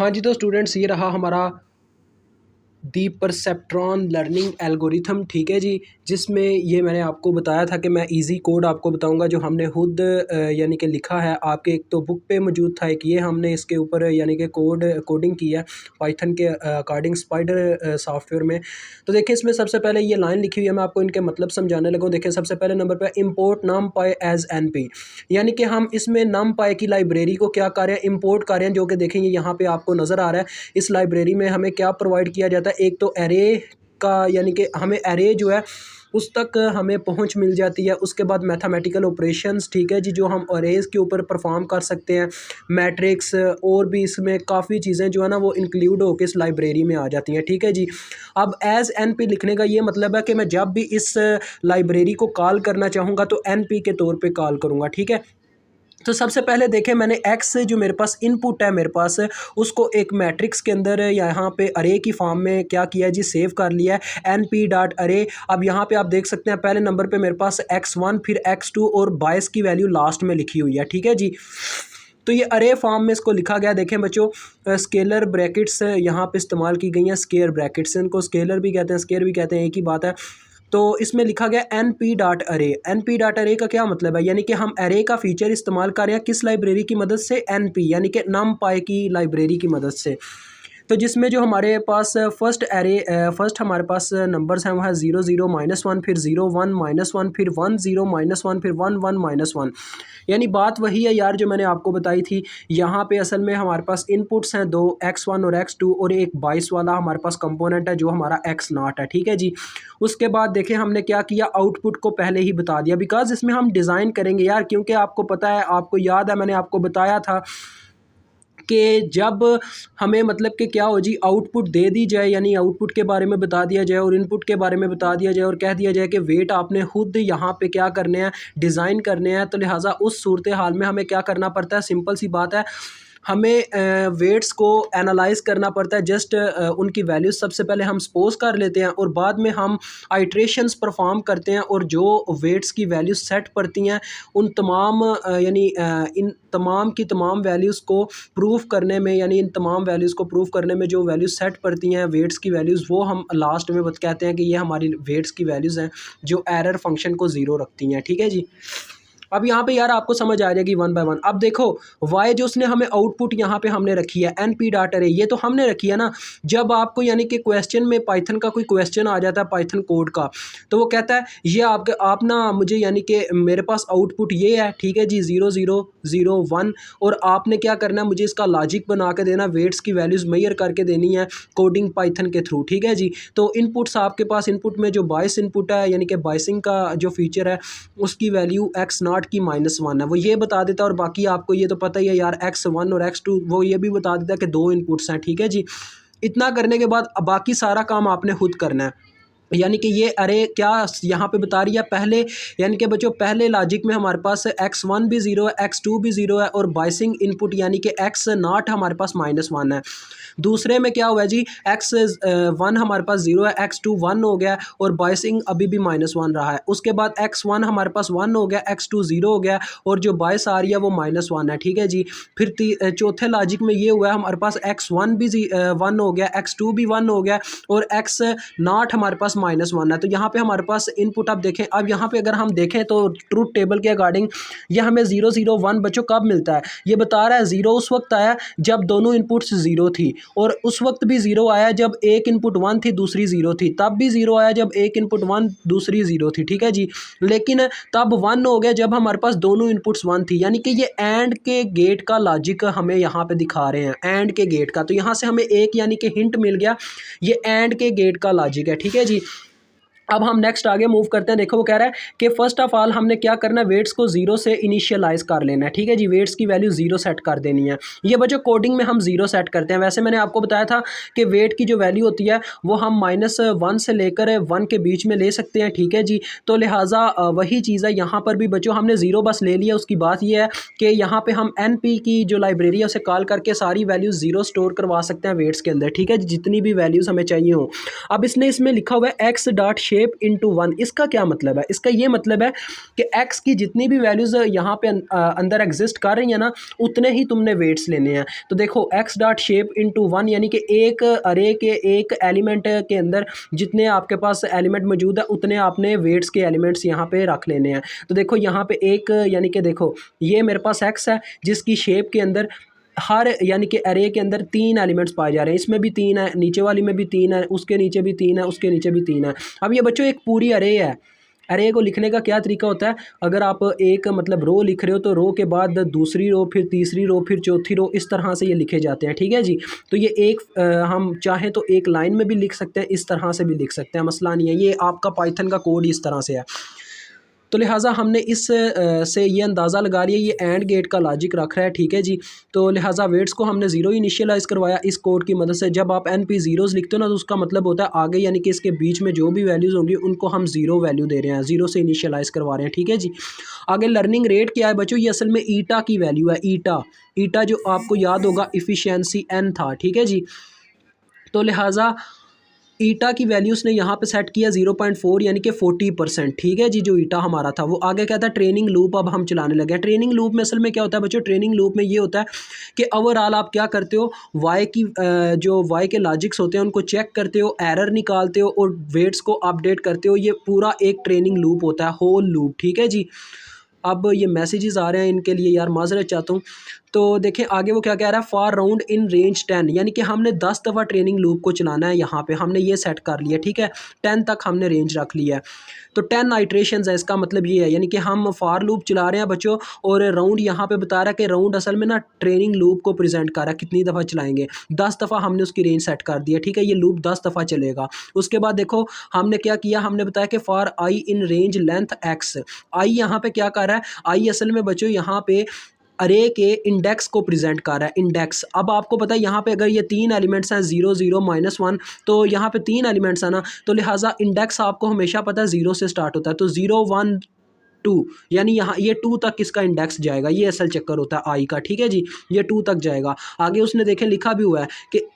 हाँ जी, तो स्टूडेंट्स ये रहा हमारा दी परसेप्ट्रॉन लर्निंग एल्गोरिथम, ठीक है जी। जिसमें ये मैंने आपको बताया था कि मैं इजी कोड आपको बताऊंगा जो हमने खुद यानी कि लिखा है। आपके एक तो बुक पे मौजूद था, एक ये हमने इसके ऊपर यानी कि कोडिंग की है पाइथन के अकॉर्डिंग स्पाइडर सॉफ्टवेयर में। तो देखिए इसमें सबसे पहले ये लाइन लिखी हुई है, मैं आपको इनके मतलब समझाने लगा। देखिए सबसे पहले नंबर पर इम्पोर्ट numpy एज NP, यानी कि हम इसमें numpy की लाइब्रेरी को क्या कर रहे हैं, इम्पोर्ट कर रहे हैं। जो कि देखेंगे यहाँ पे आपको नज़र आ रहा है इस लाइब्रेरी में हमें क्या प्रोवाइड किया जाता है। एक तो एरे का, यानी कि हमें एरे जो है उस तक हमें पहुंच मिल जाती है। उसके बाद मैथमेटिकल ऑपरेशंस, ठीक है जी, जो हम अरेज के ऊपर परफॉर्म कर सकते हैं, मैट्रिक्स और भी इसमें काफ़ी चीज़ें जो है ना वो इंक्लूड होकर इस लाइब्रेरी में आ जाती हैं, ठीक है जी। अब एज NP लिखने का ये मतलब है कि मैं जब भी इस लाइब्रेरी को कॉल करना चाहूँगा तो NP के तौर पर कॉल करूँगा, ठीक है। तो सबसे पहले देखें मैंने एक्स जो मेरे पास इनपुट है मेरे पास, उसको एक मैट्रिक्स के अंदर यहाँ पे अरे की फॉर्म में क्या किया है जी, सेव कर लिया है NP.array। अब यहाँ पे आप देख सकते हैं पहले नंबर पे मेरे पास x1 फिर x2 और 22 की वैल्यू लास्ट में लिखी हुई है, ठीक है जी। तो ये अरे फॉर्म में इसको लिखा गया। देखें बच्चों स्केलर ब्रैकेट्स यहाँ पे इस्तेमाल की गई हैं, स्केयर ब्रैकेट्स, इनको स्केलर भी कहते हैं स्केयर भी कहते हैं, एक ही बात है। तो इसमें लिखा गया NP.array। NP.array का क्या मतलब है, यानी कि हम अरे का फीचर इस्तेमाल कर रहे हैं किस लाइब्रेरी की मदद से, NP यानी कि numpy की लाइब्रेरी की मदद से। तो जिसमें जो हमारे पास फर्स्ट हमारे पास नंबर्स हैं वो है 0 0 -1 फिर 0 1 -1 फिर 1 0 -1 फिर 1 1 -1। यानी बात वही है यार जो मैंने आपको बताई थी। यहाँ पे असल में हमारे पास इनपुट्स हैं दो, x1 और x2, और एक 22 वाला हमारे पास कंपोनेंट है जो हमारा x0 है, ठीक है जी। उसके बाद देखें हमने क्या किया, आउटपुट को पहले ही बता दिया, बिकॉज इसमें हम डिज़ाइन करेंगे यार, क्योंकि आपको पता है, आपको याद है मैंने आपको बताया था कि जब हमें मतलब कि क्या हो जी, आउटपुट दे दी जाए, यानी आउटपुट के बारे में बता दिया जाए और इनपुट के बारे में बता दिया जाए और कह दिया जाए कि वेट आपने खुद यहाँ पे क्या करने हैं, डिज़ाइन करने हैं, तो लिहाजा उस सूरत हाल में हमें क्या करना पड़ता है, सिंपल सी बात है, हमें वेट्स को एनालाइज करना पड़ता है। जस्ट उनकी वैल्यूज सबसे पहले हम सपोज कर लेते हैं और बाद में हम आइट्रेशंस परफॉर्म करते हैं, और जो वेट्स की वैल्यूज सेट पड़ती हैं उन तमाम यानी इन तमाम की तमाम वैल्यूज़ को प्रूफ करने में, यानी इन तमाम वैल्यूज़ को प्रूफ करने में जो वैल्यूज सेट पड़ती हैं वेट्स की वैल्यूज़, वो हम लास्ट में कहते हैं कि ये हमारी वेट्स की वैल्यूज़ हैं जो एरर फंक्शन को ज़ीरो रखती हैं, ठीक है जी। अब यहाँ पे यार आपको समझ आ जाएगी वन बाय वन। अब देखो वाई जो उसने हमें आउटपुट यहाँ पे हमने रखी है NP.array, ये तो हमने रखी है ना। जब आपको यानी कि क्वेश्चन में पाइथन का कोई क्वेश्चन आ जाता है पाइथन कोड का, तो वो कहता है ये आप ना मुझे, यानी कि मेरे पास आउटपुट ये है, ठीक है जी, 0 0 0 1, और आपने क्या करना है, मुझे इसका लॉजिक बना के देना, वेट्स की वैल्यूज़ मेजर करके देनी है कोडिंग पाइथन के थ्रू, ठीक है जी। तो इनपुट्स आपके पास, इनपुट में जो बाइस इनपुट है यानी कि बाइसिंग का जो फीचर है उसकी वैल्यू x0 की -1 है, वो ये बता देता है। और बाकी आपको ये तो पता ही है यार, x1 और x2 वो ये भी बता देता है कि दो इनपुट्स हैं, ठीक है जी। इतना करने के बाद बाकी सारा काम आपने खुद करना है। यानी कि ये अरे क्या यहाँ पे बता रही है पहले, यानी कि बच्चों पहले लॉजिक में हमारे पास x1 भी 0 है, x2 भी 0 है, और बाइसिंग इनपुट यानी कि x0 हमारे पास -1 है। दूसरे में क्या हुआ जी, x1 हमारे पास 0 है, x2 1 हो गया, और बाइसिंग अभी भी -1 रहा है। उसके बाद x1 हमारे पास 1 हो गया, x2 0 हो गया, और जो बाइस आ रही है वो -1 है, ठीक है जी। फिर चौथे लॉजिक में ये हुआ है हमारे पास x1 भी 1 हो गया, x2 भी 1 हो गया, और x0 हमारे पास -1 है। तो यहाँ पे हमारे पास इनपुट आप देखें, अब यहाँ पे अगर हम देखें तो ट्रूथ टेबल के अकॉर्डिंग ये हमें 0 0 1 बच्चों कब मिलता है, ये बता रहा है 0 उस वक्त आया जब दोनों इनपुट्स 0 थी, और उस वक्त भी 0 आया जब एक इनपुट 1 थी दूसरी 0 थी, तब भी 0 आया जब एक इनपुट 1 दूसरी 0 थी, ठीक है जी। लेकिन तब 1 हो गया जब हमारे पास दोनों इनपुट्स 1 थी, यानी कि ये एंड के गेट का लॉजिक हमें यहाँ पे दिखा रहे हैं, एंड के गेट का। तो यहाँ से हमें एक यानी कि हिंट मिल गया, ये एंड के गेट का लॉजिक है, ठीक है जी। अब हम नेक्स्ट आगे मूव करते हैं। देखो वो कह रहा है कि फर्स्ट ऑफ ऑल हमने क्या करना है, वेट्स को 0 से इनिशियलाइज कर लेना है, ठीक है जी। वेट्स की वैल्यू 0 सेट कर देनी है। ये बच्चों कोडिंग में हम 0 सेट करते हैं। वैसे मैंने आपको बताया था कि वेट की जो वैल्यू होती है वो हम -1 से लेकर 1 के बीच में ले सकते हैं, ठीक है जी। तो लिहाजा वही चीज़ है यहाँ पर भी बच्चों, हमने 0 बस ले लिया। उसकी बात ये है कि यहाँ पे हम NP की जो लाइब्रेरी है उसे कॉल करके सारी वैल्यूज 0 स्टोर करवा सकते हैं वेट्स के अंदर, ठीक है जी, जितनी भी वैल्यूज़ हमें चाहिए हो। अब इसने इसमें लिखा हुआ है x.shape शेप इनटू 1, इसका क्या मतलब है? इसका ये मतलब है कि x की जितनी भी वैल्यूज़ यहाँ पे अंदर एग्जिस्ट कर रही हैं ना, उतने ही तुमने वेट्स लेने हैं। तो देखो x डॉट शेप इनटू 1 यानी कि एक अरे के एक एलिमेंट के अंदर जितने आपके पास एलिमेंट मौजूद है उतने आपने वेट्स के एलिमेंट्स यहाँ पे रख लेने हैं। तो देखो यहाँ पे एक यानी कि देखो ये मेरे पास x है जिसकी शेप के अंदर हर यानी कि अरे के अंदर 3 एलिमेंट्स पाए जा रहे हैं। इसमें भी 3 है, नीचे वाली में भी 3 है, उसके नीचे भी 3 है, उसके नीचे भी 3 है। अब ये बच्चों एक पूरी अरे है। अरे को लिखने का क्या तरीका होता है? अगर आप एक मतलब रो लिख रहे हो तो रो के बाद दूसरी रो, फिर तीसरी रो, फिर चौथी रो, इस तरह से ये लिखे जाते हैं। ठीक है जी। तो ये एक हम चाहें तो एक लाइन में भी लिख सकते हैं, इस तरह से भी लिख सकते हैं, मसला नहीं है। ये आपका पाइथन का कोड इस तरह से है। तो लिहाजा हमने इस से ये अंदाज़ा लगा लिया ये एंड गेट का लॉजिक रख रहा है। ठीक है जी। तो लिहाजा वेट्स को हमने ज़ीरो इनिशियलाइज़ करवाया इस कोड की मदद से। जब आप एन पी ज़ीरोज़ लिखते हो ना तो उसका मतलब होता है आगे यानी कि इसके बीच में जो भी वैल्यूज़ होंगी उनको हम ज़ीरो वैल्यू दे रहे हैं, ज़ीरो से इनिशियलाइज़ करवा रहे हैं। ठीक है जी। आगे लर्निंग रेट क्या है बच्चों? ये असल में ईटा की वैल्यू है। ईटा जो आपको याद होगा इफ़िशियंसी एन था। ठीक है जी। तो लिहाजा ईटा की वैल्यूज़ ने यहाँ पे सेट किया 0.4 यानी कि 40%। ठीक है जी। जो ईटा हमारा था वो आगे क्या था? ट्रेनिंग लूप अब हम चलाने लगे हैं। ट्रेनिंग लूप में असल में क्या होता है बच्चों? ट्रेनिंग लूप में ये होता है कि ओवरऑल आप क्या करते हो, वाई की जो वाई के लॉजिक्स होते हैं उनको चेक करते हो, एरर निकालते हो और वेट्स को अपडेट करते हो। ये पूरा एक ट्रेनिंग लूप होता है, होल लूप। ठीक है जी। अब ये मैसेजेस आ रहे हैं इनके लिए यार माजरत चाहता हूँ। तो देखें आगे वो क्या कह रहा है? फॉर राउंड इन रेंज 10 यानी कि हमने 10 दफ़ा ट्रेनिंग लूप को चलाना है। यहाँ पे हमने ये सेट कर लिया। ठीक है। 10 तक हमने रेंज रख लिया है। तो 10 आइट्रेशंस है, इसका मतलब ये है यानी कि हम फॉर लूप चला रहे हैं बच्चों और राउंड यहाँ पे बता रहा है कि राउंड असल में ना ट्रेनिंग लूप को प्रेजेंट कर रहा है कितनी दफ़ा चलाएंगे। 10 दफ़ा हमने उसकी रेंज सेट कर दी है। ठीक है। ये लूप 10 दफ़ा चलेगा। उसके बाद देखो हमने क्या किया, हमने बताया कि for I in range length X. I यहाँ पे क्या कर रहा है? आई असल में बच्चों यहाँ पे अरे के इंडेक्स को प्रेजेंट कर रहा है। इंडेक्स अब आपको पता है यहाँ पे अगर ये 3 एलिमेंट्स हैं 0 0 -1 तो यहाँ पे 3 एलिमेंट्स हैं ना, तो लिहाजा इंडेक्स आपको हमेशा पता है 0 से स्टार्ट होता है। तो 0 1 2 यानी यहाँ ये 2 तक इसका इंडेक्स जाएगा। ये असल चक्कर होता है आई का। ठीक है जी। ये 2 तक जाएगा। आगे उसने देखें लिखा भी हुआ है कि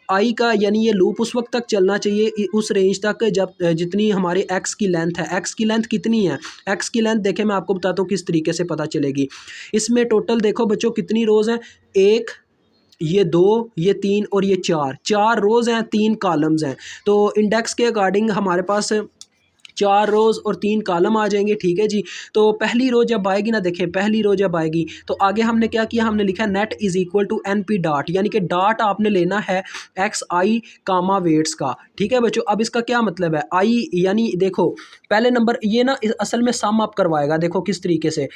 आई का यानी ये लूप उस वक्त तक चलना चाहिए उस रेंज तक जब जितनी हमारी एक्स की लेंथ है। एक्स की लेंथ कितनी है? एक्स की लेंथ देखें मैं आपको बताता हूँ किस तरीके से पता चलेगी। इसमें टोटल देखो बच्चों कितनी रोज़ हैं? एक, ये 2, ये 3 और ये 4 रोज़ हैं, 3 कॉलम्स हैं। तो इंडेक्स के अकॉर्डिंग हमारे पास 4 रोज़ और 3 कॉलम आ जाएंगे। ठीक है जी। तो पहली रो जब आएगी ना, देखें पहली रो जब आएगी तो आगे हमने क्या किया, हमने लिखा net is equal to N P dot यानी कि डॉट आपने लेना है एक्स आई कामा वेट्स का। ठीक है बच्चों। अब इसका क्या मतलब है? आई यानी देखो पहले नंबर ये ना असल में सम अप करवाएगा। देखो किस तरीके से।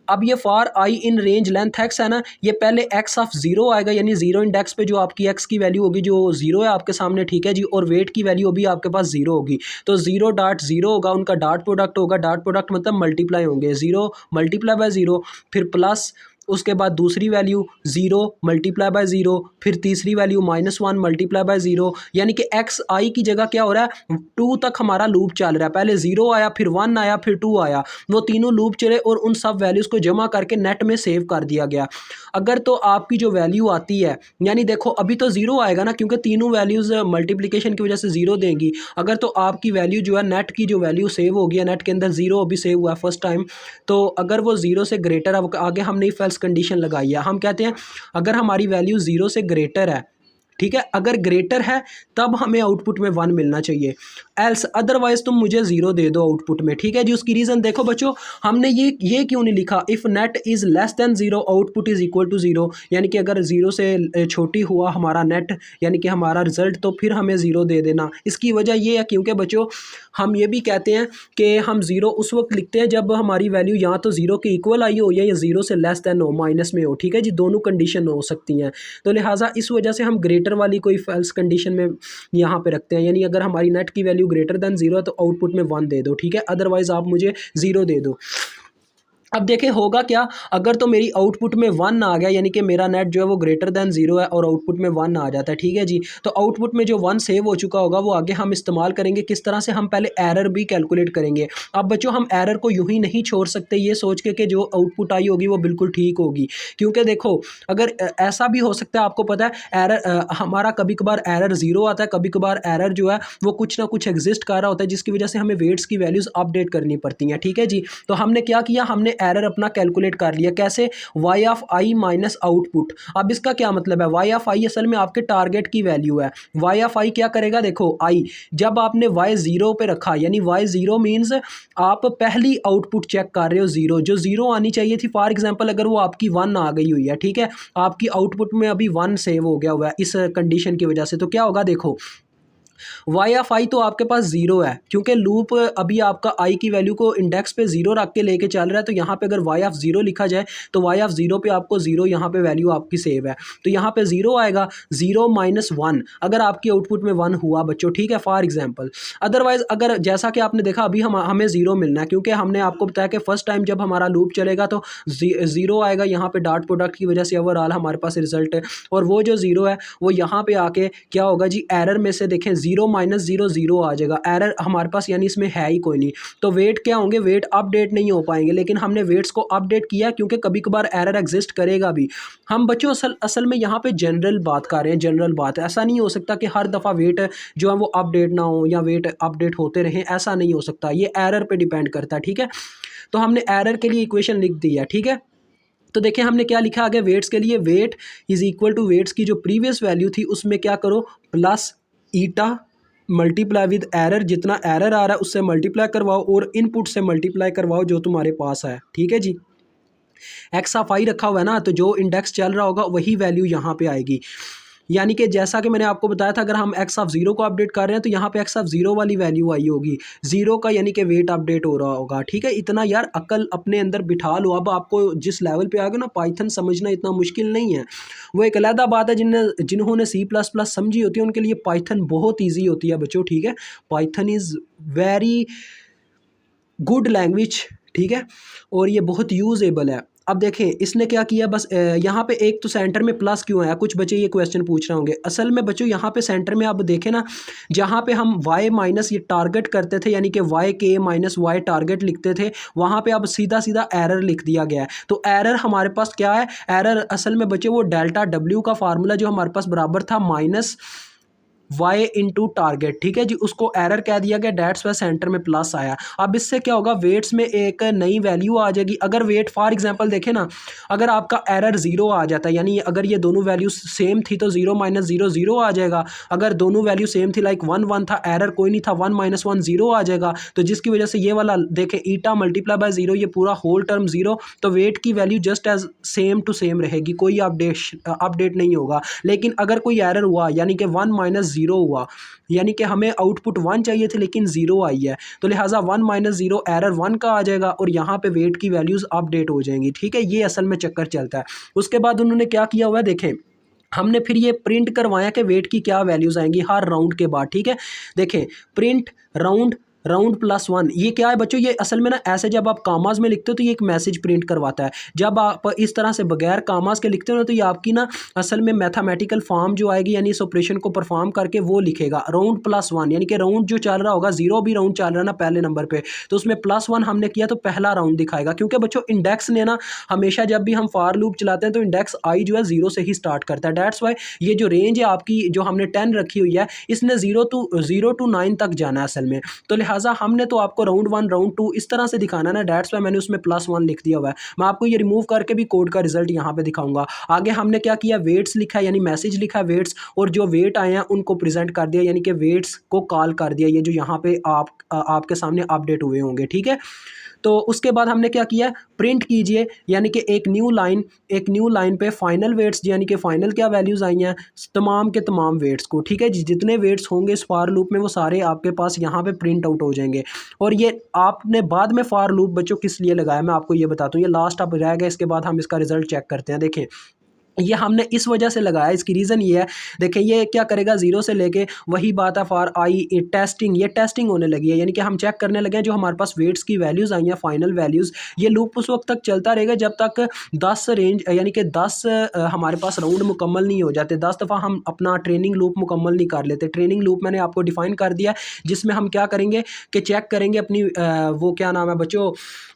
अब ये for I in range length x है ना, ये पहले एक्स ऑफ जीरो आएगा यानी जीरो इंडेक्स पे जो आपकी एक्स की वैल्यू होगी जो जीरो है आपके सामने। ठीक है जी। और वेट की वैल्यू अभी आपके पास जीरो होगी तो जीरो डॉट जीरो होगा, उनका डॉट प्रोडक्ट होगा। डॉट प्रोडक्ट मतलब मल्टीप्लाई होंगे, जीरो मल्टीप्लाई बाय जीरो, फिर प्लस उसके बाद दूसरी value zero multiply by zero, फिर तीसरी वैल्यू -1 मल्टीप्लाई बाय जीरो। यानी कि एक्स आई की जगह क्या हो रहा है? 2 तक हमारा लूप चल रहा है। पहले जीरो आया, फिर 1 आया, फिर 2 आया। वो तीनों लूप चले और उन सब वैल्यूज़ को जमा करके नेट में सेव कर दिया गया। अगर तो आपकी जो वैल्यू आती है यानी देखो अभी तो ज़ीरो आएगा ना क्योंकि तीनों वैल्यूज़ मल्टीप्लिकेशन की वजह से ज़ीरो देंगी। अगर तो आपकी वैल्यू जो है नेट की जो वैल्यू सेव होगी है नेट के अंदर ज़ीरो अभी सेव हुआ है फर्स्ट टाइम, तो अगर वो ज़ीरो से ग्रेटर है, आगे हमने फेल्स कंडीशन लगाई है। हम कहते हैं अगर हमारी वैल्यू ज़ीरो से ग्रेटर है, ठीक है, अगर ग्रेटर है तब हमें आउटपुट में 1 मिलना चाहिए, एल्स अदरवाइज तुम मुझे ज़ीरो दे दो आउटपुट में। ठीक है जी। उसकी रीज़न देखो बच्चों हमने ये क्यों नहीं लिखा if net is less than zero output is equal to zero, यानी कि अगर ज़ीरो से छोटी हुआ हमारा नेट यानी कि हमारा रिजल्ट तो फिर हमें ज़ीरो दे देना। इसकी वजह ये है क्योंकि बच्चों हम ये भी कहते हैं कि हम ज़ीरो उस वक्त लिखते हैं जब हमारी वैल्यू या तो ज़ीरो के इक्वल आई हो या ज़ीरो से लेस दैन हो, माइनस में हो। ठीक है जी। दोनों कंडीशन हो सकती हैं। तो लिहाजा इस वजह से हम ग्रेटर वाली कोई फेल्स कंडीशन में यहाँ पे रखते हैं, यानी अगर हमारी नेट की वैल्यू ग्रेटर दैन ज़ीरो है तो आउटपुट में 1 दे दो। ठीक है। अदरवाइज़ आप मुझे ज़ीरो दे दो। अब देखें होगा क्या, अगर तो मेरी आउटपुट में 1 आ गया, यानी कि मेरा नेट जो है वो ग्रेटर दैन 0 है और आउटपुट में 1 आ जाता है, ठीक है जी। तो आउटपुट में जो 1 सेव हो चुका होगा वो आगे हम इस्तेमाल करेंगे किस तरह से, हम पहले एरर भी कैलकुलेट करेंगे। अब बच्चों हम एरर को यूं ही नहीं छोड़ सकते ये सोच के कि जो आउटपुट आई होगी वो बिल्कुल ठीक होगी, क्योंकि देखो अगर ऐसा भी हो सकता है, आपको पता है एरर हमारा कभी कभार एरर 0 आता है, कभी कभार एरर जो है वो कुछ ना कुछ एग्जिस्ट कर रहा होता है जिसकी वजह से हमें वेट्स की वैल्यूज़ अपडेट करनी पड़ती हैं, ठीक है जी। तो हमने क्या किया, हमने एरर अपना कैलकुलेट कर लिया, कैसे, y of I minus output. अब इसका क्या मतलब है, y ऑफ आई असल में आपके टारगेट की वैल्यू है। y ऑफ आई क्या करेगा, देखो i जब आपने y 0 पे रखा, यानी y 0 मीन्स आप पहली आउटपुट चेक कर रहे हो 0, जो 0 आनी चाहिए थी, फॉर एग्जांपल अगर वो आपकी 1 आ गई हुई है, ठीक है, आपकी आउटपुट में अभी 1 सेव हो गया हुआ है इस कंडीशन की वजह से, तो क्या होगा देखो, वाई ऑफ आई तो आपके पास जीरो है, क्योंकि लूप अभी आपका आई की वैल्यू को इंडेक्स पे जीरो रख के लेके चल रहा है। तो यहाँ पे अगर वाई ऑफ जीरो लिखा जाए तो वाई ऑफ जीरो पे आपको जीरो यहाँ पे वैल्यू आपकी सेव है, तो यहाँ पे जीरो आएगा, जीरो माइनस वन अगर आपकी आउटपुट में वन हुआ बच्चों, ठीक है, फॉर एग्जाम्पल। अदरवाइज अगर जैसा कि आपने देखा अभी हमें जीरो मिलना है, क्योंकि हमने आपको बताया कि फर्स्ट टाइम जब हमारा लूप चलेगा तो जीरो आएगा, यहाँ पे डॉट प्रोडक्ट की वजह से ओवरऑल हमारे पास रिजल्ट है, और वो जो जीरो है वो यहाँ पे आके क्या होगा जी, एरर में से देखें जीरो माइनस जीरो जीरो आ जाएगा, एरर हमारे पास यानी इसमें है ही कोई नहीं। तो वेट क्या होंगे, वेट अपडेट नहीं हो पाएंगे, लेकिन हमने वेट्स को अपडेट किया क्योंकि कभी कभार एरर एग्जिस्ट करेगा भी। हम बच्चों असल में यहाँ पे जनरल बात कर रहे हैं, जनरल बात है, ऐसा नहीं हो सकता कि हर दफ़ा वेट जो है वो अपडेट ना हो या वेट अपडेट होते रहें, ऐसा नहीं हो सकता, ये एरर पे डिपेंड करता है, ठीक है। तो हमने एरर के लिए इक्वेशन लिख दी है, ठीक है। तो देखिए हमने क्या लिखा आगे, वेट्स के लिए weight is equal to weights की जो प्रीवियस वैल्यू थी उसमें क्या करो, plus eta multiply with error, जितना एरर आ रहा है उससे मल्टीप्लाई करवाओ और इनपुट से मल्टीप्लाई करवाओ जो तुम्हारे पास है, ठीक है जी। एक्स ऑफ आई रखा हुआ है ना, तो जो इंडेक्स चल रहा होगा वही वैल्यू यहाँ पे आएगी। यानी कि जैसा कि मैंने आपको बताया था, अगर हम एक्स ऑफ जीरो को अपडेट कर रहे हैं तो यहाँ पे एक्स ऑफ जीरो वाली वैल्यू आई होगी, जीरो का यानी कि वेट अपडेट हो रहा होगा, ठीक है। इतना यार अकल अपने अंदर बिठा लो, अब आपको जिस लेवल पे आ गए ना, पाइथन समझना इतना मुश्किल नहीं है। वो एक अलग बात है, जिन्होंने सी प्लस प्लस समझी होती है उनके लिए पाइथन बहुत ईजी होती है बच्चों, ठीक है। Python is very good language, ठीक है, और ये बहुत यूजेबल है। अब देखें इसने क्या किया, बस यहाँ पे एक तो सेंटर में प्लस क्यों आया, कुछ बच्चे ये क्वेश्चन पूछ रहे होंगे। असल में बच्चों यहाँ पे सेंटर में आप देखें ना, जहाँ पे हम y माइनस ये टारगेट करते थे, यानी कि y के माइनस वाई टारगेट लिखते थे, वहाँ पे अब सीधा सीधा एरर लिख दिया गया है। तो एरर हमारे पास क्या है, एरर असल में बच्चे वो डेल्टा w का फार्मूला जो हमारे पास बराबर था माइनस y इंटू टारगेट, ठीक है जी, उसको एरर कह दिया गया, डेट्स वाई सेंटर में प्लस आया। अब इससे क्या होगा, वेट्स में एक नई वैल्यू आ जाएगी। अगर वेट फॉर एग्जांपल देखें ना, अगर आपका एरर जीरो आ जाता है, यानी अगर ये दोनों वैल्यू सेम थी तो जीरो माइनस जीरो जीरो आ जाएगा। अगर दोनों वैल्यू सेम थी, लाइक वन वन था, एरर कोई नहीं था, वन माइनस वन जीरो आ जाएगा। तो जिसकी वजह से ये वाला देखें, ईटा मल्टीप्लाई बाय जीरो, ये पूरा होल टर्म जीरो, तो वेट की value just as same to same रहेगी, कोई अपडेट नहीं होगा। लेकिन अगर कोई एरर हुआ, यानी कि वन माइनस जीरो हुआ, यानी कि हमें आउटपुट वन चाहिए थी लेकिन जीरो आई है, तो लिहाजा one minus zero error one का आ जाएगा और यहाँ पे वेट की वैल्यूज अपडेट हो जाएंगी, ठीक है। ये असल में चक्कर चलता है। उसके बाद उन्होंने क्या किया हुआ है, देखें हमने फिर ये प्रिंट करवाया कि वेट की क्या वैल्यूज आएंगी हर राउंड के बाद, ठीक है। देखें print round round plus one, ये क्या है बच्चों, ये असल में ना ऐसे जब आप कामाज में लिखते हो तो ये एक मैसेज प्रिंट करवाता है। जब आप इस तरह से बगैर कामाज के लिखते हो ना, तो ये आपकी ना असल में मैथमेटिकल फॉर्म जो आएगी, यानी इस ऑपरेशन को परफॉर्म करके वो लिखेगा राउंड प्लस वन, यानी कि राउंड जो चल रहा होगा, जीरो भी राउंड चल रहा है ना पहले नंबर पे, तो उसमें प्लस वन हमने किया तो पहला राउंड दिखाएगा। क्योंकि बच्चों इंडेक्स ने ना हमेशा जब भी हम फॉर लूप चलाते हैं तो इंडेक्स आई जो है जीरो से ही स्टार्ट करता है, डेट्स वाई ये जो रेंज है आपकी जो हमने 10 रखी हुई है, इसने जीरो टू 9 तक जाना है असल में। तो लिहाजा हमने तो आपको राउंड वन राउंड टू इस तरह से दिखाना है ना, डेट्स वाई मैंने उसमें प्लस वन लिख दिया हुआ है। मैं आपको ये रिमूव करके भी कोड का रिजल्ट यहाँ पे दिखाऊंगा। आगे हमने क्या किया, वेट्स लिखा है, यानी मैसेज लिखा है वेट्स, और जो वेट आए हैं उनको प्रेजेंट कर दिया, यानी कि वेट्स को कॉल कर दिया, ये जो यहाँ पे आपके सामने अपडेट हुए होंगे, ठीक है। तो उसके बाद हमने क्या किया, प्रिंट कीजिए, यानी कि एक न्यू लाइन पे फाइनल वेट्स, यानी कि फाइनल क्या वैल्यूज आई हैं तमाम के तमाम वेट्स को, ठीक है जी। जितने वेट्स होंगे इस फॉर लूप में वो सारे आपके पास यहाँ पे प्रिंट आउट हो जाएंगे। और ये आपने बाद में फॉर लूप बच्चों किस लिए लगाया, मैं आपको ये बताता हूँ, ये लास्ट अब रह गया, इसके बाद हम इसका रिजल्ट चेक करते हैं। देखें ये हमने इस वजह से लगाया, इसकी रीज़न ये है, देखिए ये क्या करेगा, ज़ीरो से लेके वही बात है फॉर आई टेस्टिंग, ये टेस्टिंग होने लगी है, यानी कि हम चेक करने लगे हैं जो हमारे पास वेट्स की वैल्यूज़ आई हैं, फाइनल वैल्यूज़। ये लूप उस वक्त तक चलता रहेगा जब तक 10 रेंज यानी कि 10 हमारे पास राउंड मुकम्मल नहीं हो जाते, 10 दफ़ा हम अपना ट्रेनिंग लूप मुकम्मल नहीं कर लेते। ट्रेनिंग लूप मैंने आपको डिफ़ाइन कर दिया, जिसमें हम क्या करेंगे कि चेक करेंगे अपनी वो क्या नाम है बच्चों,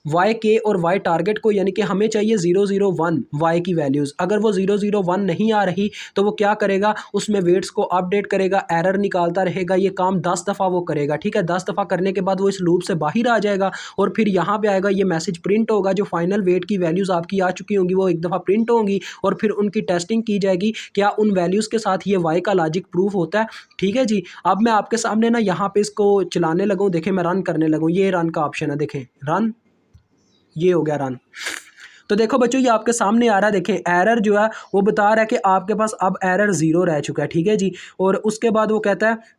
वाई के और वाई टारगेट को, यानी कि हमें चाहिए 001 वाई की वैल्यूज़। अगर वो 001 नहीं आ रही तो वो क्या करेगा, उसमें वेट्स को अपडेट करेगा, एरर निकालता रहेगा। ये काम 10 दफ़ा वो करेगा, ठीक है। 10 दफ़ा करने के बाद वो इस लूप से बाहर आ जाएगा और फिर यहाँ पे आएगा, ये मैसेज प्रिंट होगा, जो फाइनल वेट की वैल्यूज़ आपकी आ चुकी होंगी वो एक दफ़ा प्रिंट होंगी और फिर उनकी टेस्टिंग की जाएगी, क्या उन वैल्यूज़ के साथ ये वाई का लॉजिक प्रूफ होता है, ठीक है जी। अब मैं आपके सामने ना यहाँ पे इसको चलाने लगूँ, देखें मैं रन करने लगूँ, ये रन का ऑप्शन है, देखें रन, ये हो गया रन। तो देखो बच्चों ये आपके सामने आ रहा है, देखें एरर जो है वो बता रहा है कि आपके पास अब एरर 0 रह चुका है, ठीक है जी। और उसके बाद वो कहता है,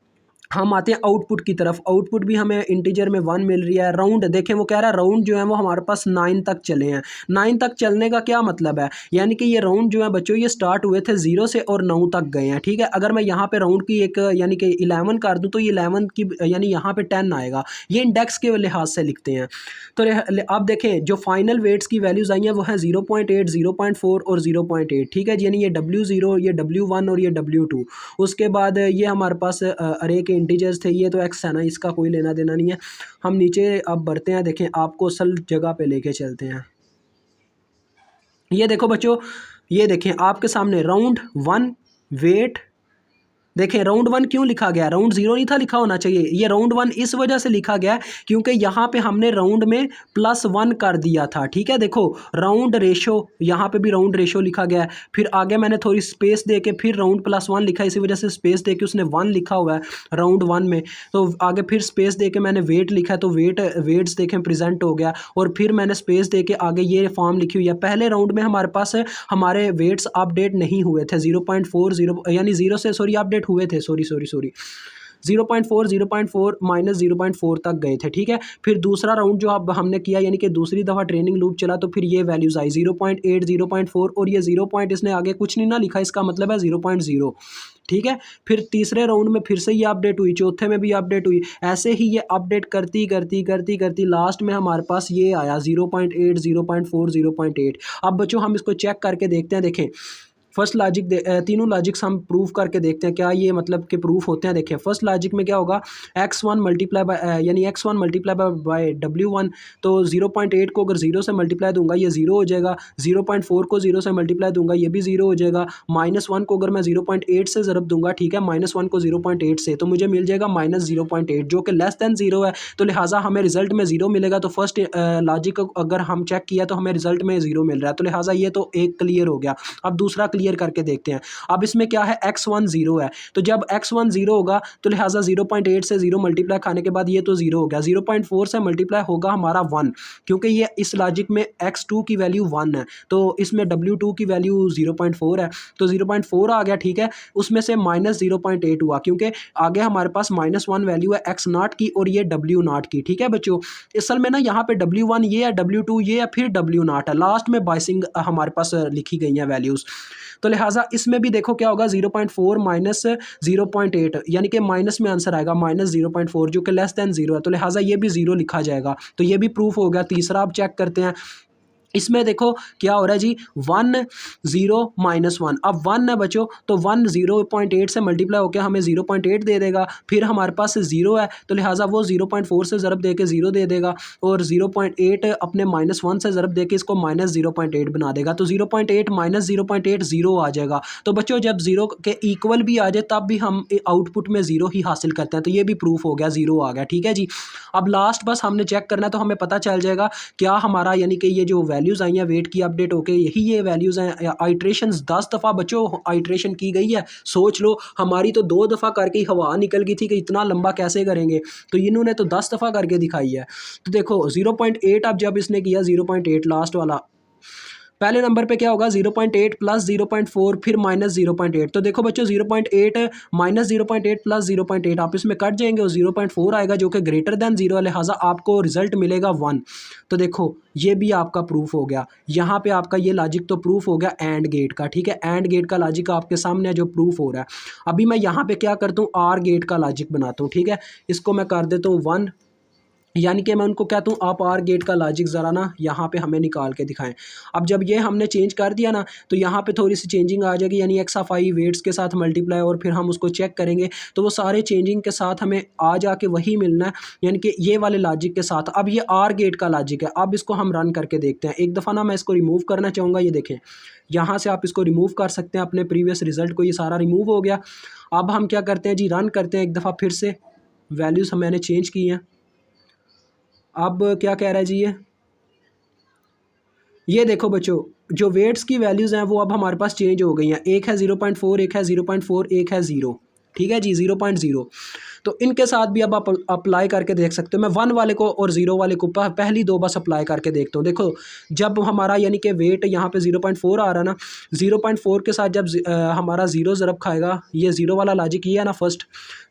हम आते हैं आउटपुट की तरफ। आउटपुट भी हमें इंटीजर में 1 मिल रही है। राउंड देखें वो कह रहा है राउंड जो है वो हमारे पास 9 तक चले हैं। 9 तक चलने का क्या मतलब है, यानी कि ये राउंड जो है बच्चों ये स्टार्ट हुए थे 0 से और 9 तक गए हैं, ठीक है। अगर मैं यहाँ पे राउंड की एक यानी कि 11 कर दूँ तो ये 11 की यानी यहाँ पे 10 आएगा, ये इंडेक्स के लिहाज से लिखते हैं। तो अब देखें जो फाइनल वेट्स की वैल्यूज़ आई हैं वो हैं 0.8, 0.4 और 0.8, ठीक है जी। यानी ये W0, ये W1 और ये W2। उसके बाद ये हमारे पास अरे के इंटीजर्स थे, ये तो एक्स है ना, इसका कोई लेना देना नहीं है। हम नीचे अब बढ़ते हैं, देखें आपको असल जगह पे लेके चलते हैं। ये देखो बच्चों, ये देखें आपके सामने राउंड 1 वेट, देखें राउंड 1 क्यों लिखा गया, राउंड 0 नहीं था लिखा होना चाहिए, ये राउंड 1 इस वजह से लिखा गया क्योंकि यहाँ पे हमने राउंड में +1 कर दिया था, ठीक है। देखो राउंड रेशो, यहाँ पे भी राउंड रेशो लिखा गया है, फिर आगे मैंने थोड़ी स्पेस दे के फिर राउंड +1 लिखा, इसी वजह से स्पेस दे के उसने 1 लिखा हुआ है राउंड 1 में। तो आगे फिर स्पेस दे के मैंने वेट लिखा है, तो वेट्स देखें प्रेजेंट हो गया, और फिर मैंने स्पेस दे के आगे ये फॉर्म लिखी हुई है। पहले राउंड में हमारे पास हमारे वेट्स अपडेट नहीं हुए थे, 0.40 यानी 0 से सॉरी अपडेट हुए थे, सॉरी 0.4 0.4 माइनस 0.4 तक गए थे, ठीक है। फिर दूसरा राउंड जो अब हमने किया यानी कि दूसरी दफ़ा ट्रेनिंग लूप चला, तो फिर ये वैल्यूज़ आई 0.8 0.4 और ये 0 पॉइंट इसने आगे कुछ नहीं ना लिखा, इसका मतलब है 0.0, ठीक है। फिर तीसरे राउंड में फिर से ये अपडेट हुई, चौथे में भी अपडेट हुई, ऐसे ही ये अपडेट करती करती करती करती लास्ट में हमारे पास ये आया 0.8 0.4 0.8। अब बच्चों हम इसको चेक करके देखते हैं, देखें फर्स्ट लॉजिक तीनों लॉजिक्स हम प्रूफ करके देखते हैं क्या ये मतलब के प्रूफ होते हैं। देखिए फर्स्ट लॉजिक में क्या होगा, x1 मल्टीप्लाई बाय यानी x1 मल्टीप्लाई बाय W1, तो 0.8 को अगर 0 से मल्टीप्लाई दूंगा ये 0 हो जाएगा, 0.4 को 0 से मल्टीप्लाई दूंगा ये भी 0 हो जाएगा, -1 को अगर मैं 0.8 से ज़रब दूंगा, ठीक है, -1 को 0.8 से, तो मुझे मिल जाएगा -0.8 जो कि लेस दैन 0 है, तो लिहाजा हमें रिजल्ट में 0 मिलेगा। तो फर्स्ट लॉजिक अगर हम चेक किया तो हमें रिजल्ट में 0 मिल रहा है, तो लिहाजा ये तो एक क्लियर हो गया। अब दूसरा क्लियर करके देखते हैं। अब इसमें क्या है, x1 0 है, तो जब x1 0 होगा तो लिहाजा 0.8 से 0 मल्टीप्लाई खाने के बाद ये तो 0 हो गया, 0.4 से मल्टीप्लाई होगा हमारा 1, क्योंकि ये इस लॉजिक में x2 की वैल्यू 1 है, तो इसमें W2 की वैल्यू 0.4 है, तो 0.4 आ गया, ठीक है। उसमें से -0.8 हुआ क्योंकि आगे हमारे पास -1 वैल्यू है x0 की और ये W0 की, ठीक है बच्चों। असल में ना यहाँ पे W1 ये है, W2 ये है, फिर W0 है, लास्ट में बाइसिंग हमारे पास लिखी गई है वैल्यूज़। तो लिहाजा इसमें भी देखो क्या होगा, 0.4 माइनस 0.8 यानी कि माइनस में आंसर आएगा -0.4 जो कि लेस दैन 0 है, तो लिहाजा ये भी 0 लिखा जाएगा। तो ये भी प्रूफ हो गया। तीसरा आप चेक करते हैं, इसमें देखो क्या हो रहा है जी, 1 0 -1, अब 1 है बच्चों, तो 1 0.8 से मल्टीप्लाई होकर हमें 0.8 दे देगा, फिर हमारे पास 0 है तो लिहाजा वो 0.4 से ज़रब दे के 0 दे देगा, और 0.8 अपने -1 से ज़रब दे के इसको -0.8 बना देगा, तो 0.8 माइनस 0.8 0 आ जाएगा। तो बच्चों जब 0 के इक्वल भी आ जाए तब भी हम आउटपुट में 0 ही हासिल करते हैं, तो ये भी प्रूफ हो गया, 0 आ गया, ठीक है जी। अब लास्ट बस हमने चेक करना है, तो हमें पता चल जाएगा क्या हमारा यानी कि ये जो वैल्यूज़ आई हैं वेट की अपडेट होके, यही ये वैल्यूज़ हैं। आइट्रेशंस 10 दफ़ा बच्चों आइट्रेशन की गई है, सोच लो, हमारी तो 2 दफ़ा करके ही हवा निकल गई थी कि इतना लंबा कैसे करेंगे, तो इन्होंने तो 10 दफ़ा करके दिखाई है। तो देखो 0.8 अब जब इसने किया 0.8 लास्ट वाला, पहले नंबर पे क्या होगा 0.8 प्लस 0.4 फिर माइनस 0.8। तो देखो बच्चों 0.8 माइनस 0.8 प्लस 0.8 आप इसमें कट जाएंगे और 0.4 आएगा जो कि ग्रेटर दैन 0 है, लिहाजा आपको रिजल्ट मिलेगा 1। तो देखो ये भी आपका प्रूफ हो गया। यहाँ पे आपका ये लॉजिक तो प्रूफ हो गया एंड गेट का, ठीक है। एंड गेट का लॉजिक आपके सामने है जो प्रूफ हो रहा है। अभी मैं यहाँ पे क्या करता हूँ, आर गेट का लॉजिक बनाता हूँ, ठीक है। इसको मैं कर देता हूँ 1, यानी कि मैं उनको कहता हूँ आप आर गेट का लॉजिक ज़रा ना यहाँ पे हमें निकाल के दिखाएं। अब जब ये हमने चेंज कर दिया ना तो यहाँ पे थोड़ी सी चेंजिंग आ जाएगी, यानी एक्स ऑफ आई वेट्स के साथ मल्टीप्लाई, और फिर हम उसको चेक करेंगे तो वो सारे चेंजिंग के साथ हमें आ जाके वही मिलना है, यानी कि ये वाले लॉजिक के साथ। अब ये आर गेट का लॉजिक है। अब इसको हम रन करके देखते हैं। एक दफ़ा ना मैं इसको रिमूव करना चाहूँगा, ये देखें यहाँ से आप इसको रिमूव कर सकते हैं अपने प्रीवियस रिजल्ट को, ये सारा रिमूव हो गया। अब हम क्या करते हैं जी, रन करते हैं एक दफ़ा फिर से। वैल्यूज़ मैंने चेंज की हैं। अब क्या कह रहा है जी, ये देखो बच्चों जो वेट्स की वैल्यूज़ हैं वो अब हमारे पास चेंज हो गई हैं। एक है 0.4, एक है 0.4, एक है 0, ठीक है जी 0.0। तो इनके साथ भी अब आप अप्लाई करके देख सकते हो। मैं 1 वाले को और 0 वाले को पहली 2 बस अप्लाई करके देखता हूँ। देखो जब हमारा यानी कि वेट यहाँ पे 0.4 आ रहा है ना, 0.4 के साथ जब हमारा 0 ज़रब खाएगा, ये 0 वाला लॉजिक ये है ना फर्स्ट,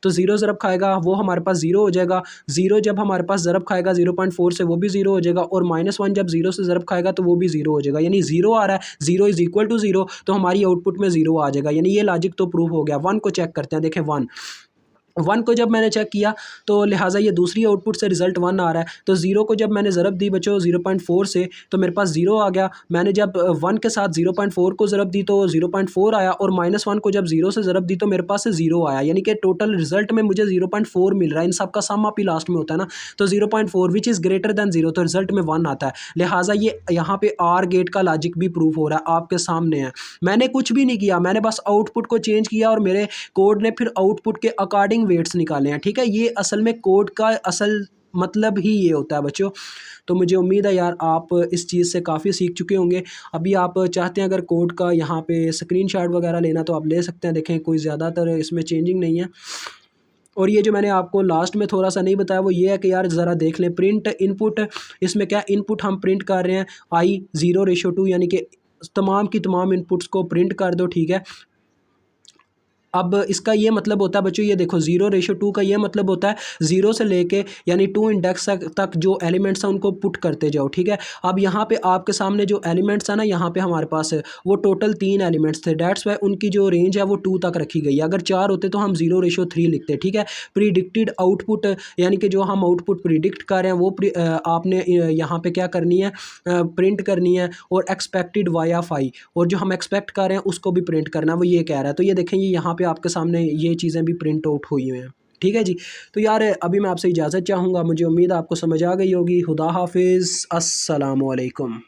तो 0 ज़रब खाएगा वो हमारे पास 0 हो जाएगा। 0 जब हमारे पास ज़रब खाएगा 0.4 से वो भी 0 हो जाएगा, और -1 जब 0 से ज़रब खाएगा तो वो भी 0 हो जाएगा। यानी 0 आ रहा है, 0 इज़ इक्वल टू 0, तो हमारी आउटपुट में 0 आ जाएगा। यानी ये लॉजिक तो प्रूव हो गया। 1 को चेक करते हैं, देखें 1 को जब मैंने चेक किया तो लिहाजा ये दूसरी आउटपुट से रिजल्ट 1 आ रहा है। तो 0 को जब मैंने ज़रब दी बच्चों 0.4 से तो मेरे पास 0 आ गया। मैंने जब 1 के साथ 0.4 को ज़रब दी तो 0.4 आया, और -1 को जब 0 से ज़रब दी तो मेरे पास से 0 आया। यानी कि टोटल रिजल्ट में मुझे 0.4 मिल रहा है। इन सब का सम अप ही लास्ट में होता है ना, तो 0.4 विच इज़ ग्रेटर दैन 0, तो रिजल्ट में 1 आता है। लिहाजा ये यहाँ पे आर गेट का लॉजिक भी प्रूफ हो रहा है, आपके सामने है। मैंने कुछ भी नहीं किया, मैंने बस आउटपुट को चेंज किया और मेरे कोड ने फिर आउटपुट के अकॉर्डिंग वेट्स निकाले हैं, ठीक है। ये असल में कोड का असल मतलब ही ये होता है बच्चों। तो मुझे उम्मीद है यार आप इस चीज़ से काफ़ी सीख चुके होंगे। अभी आप चाहते हैं अगर कोड का यहाँ पे स्क्रीनशॉट वगैरह लेना तो आप ले सकते हैं। देखें कोई ज़्यादातर इसमें चेंजिंग नहीं है। और ये जो मैंने आपको लास्ट में थोड़ा सा नहीं बताया वो ये है कि यार ज़रा देख लें प्रिंट इनपुट। इसमें क्या इनपुट हम प्रिंट कर रहे हैं I0:2, यानी कि तमाम की तमाम इनपुट्स को प्रिंट कर दो, ठीक है। अब इसका ये मतलब होता है बच्चों, ये देखो 0:2 का ये मतलब होता है 0 से लेके यानी 2 इंडेक्स तक जो एलिमेंट्स हैं उनको पुट करते जाओ, ठीक है। अब यहाँ पे आपके सामने जो एलिमेंट्स हैं ना, यहाँ पे हमारे पास वो टोटल 3 एलिमेंट्स थे, डेट्स वाई उनकी जो रेंज है वो 2 तक रखी गई है। अगर 4 होते तो हम 0:3 लिखते, ठीक है। प्रीडिक्टेड आउटपुट यानी कि जो हम आउटपुट प्रिडिक्ट कर रहे हैं वो आपने यहाँ पे क्या करनी है, प्रिंट करनी है, और एक्सपेक्टेड वाई ऑफ आई, और जो हम एक्सपेक्ट कर रहे हैं उसको भी प्रिंट करना है, वो ये कह रहा है। तो ये देखें ये यहाँ पे आपके सामने ये चीज़ें भी प्रिंट आउट हुई हुई हैं, ठीक है जी। तो यार अभी मैं आपसे इजाज़त चाहूँगा, मुझे उम्मीद है आपको समझ आ गई होगी। खुदा हाफिज़, अस्सलाम वालेकुम।